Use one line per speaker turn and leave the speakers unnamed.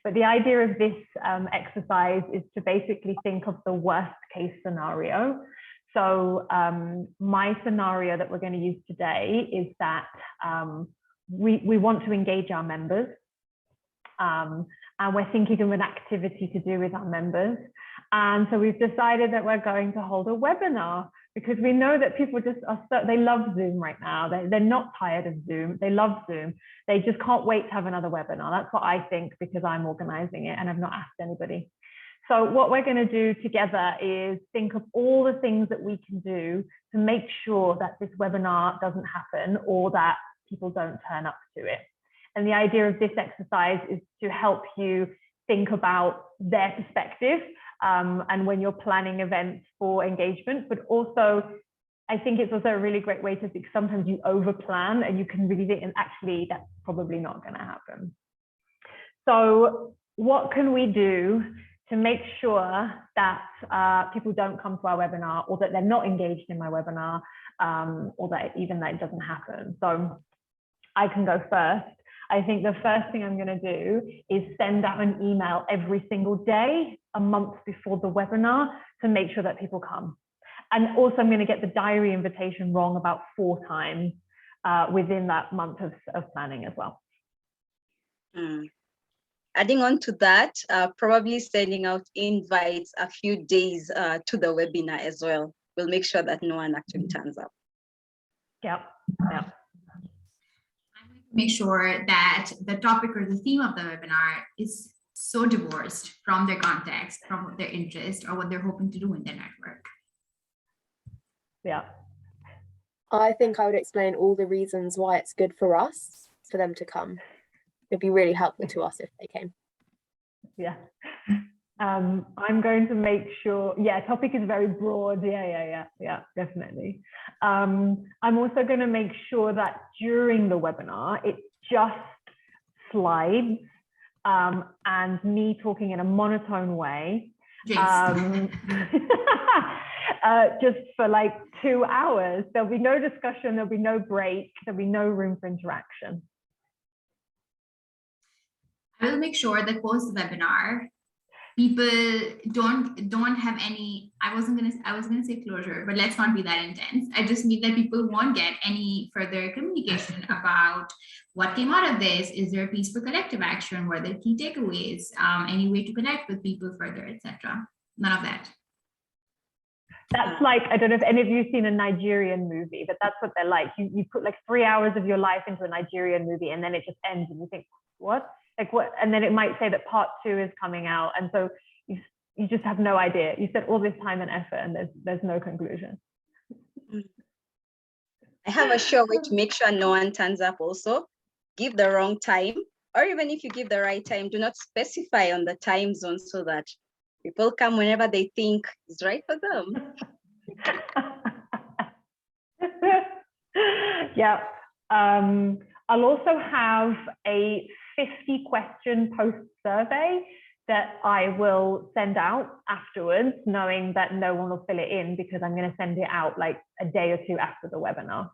But the idea of this exercise is to basically think of the worst case scenario. So my scenario that we're going to use today is that we want to engage our members, and we're thinking of an activity to do with our members. And so we've decided that we're going to hold a webinar, because we know that people just are they love Zoom right now. They're not tired of Zoom. They love Zoom. They just can't wait to have another webinar. That's what I think, because I'm organizing it and I've not asked anybody. So what we're going to do together is think of all the things that we can do to make sure that this webinar doesn't happen, or that people don't turn up to it. And the idea of this exercise is to help you think about their perspective, and when you're planning events for engagement. But also, I think it's also a really great way to think. Sometimes you over plan and you can really think, and actually that's probably not going to happen. So what can we do to make sure that people don't come to our webinar, or that they're not engaged in my webinar, or that even that it doesn't happen? So I can go first. I think the first thing I'm going to do is send out an email every single day, a month before the webinar, to make sure that people come. And also I'm going to get the diary invitation wrong about 4 times within that month of planning as well.
Adding on to that, probably sending out invites a few days to the webinar as well. We'll make sure that no one actually turns up.
Yeah.
Make sure that the topic or the theme of the webinar is so divorced from their context, from their interest, or what they're hoping to do in their network.
Yeah.
I think I would explain all the reasons why it's good for us, for them to come. It'd be really helpful to us if they came.
Yeah. I'm going to make sure, topic is very broad. Yeah, definitely. I'm also going to make sure that during the webinar, it's just slides and me talking in a monotone way, just for like 2 hours. There'll be no discussion, there'll be no break, there'll be no room for interaction.
I will make sure that post the webinar, people don't have any, I was gonna say closure, but let's not be that intense. I just mean that people won't get any further communication about what came out of this. Is there a piece for collective action? What are the key takeaways? Any way to connect with people further, etc. None of that.
That's like, I don't know if any of you have seen a Nigerian movie, but that's what they're like. You put like 3 hours of your life into a Nigerian movie, and then it just ends and you think, what? Like what? And then it might say that part 2 is coming out, and so you just have no idea. You spent all this time and effort, and there's no conclusion.
I have a sure way to make sure no one turns up. Also, give the wrong time, or even if you give the right time, do not specify on the time zone so that people come whenever they think is right for them.
Yeah. I'll also have a 50-question post survey that I will send out afterwards, knowing that no one will fill it in, because I'm going to send it out like a day or 2 after the webinar.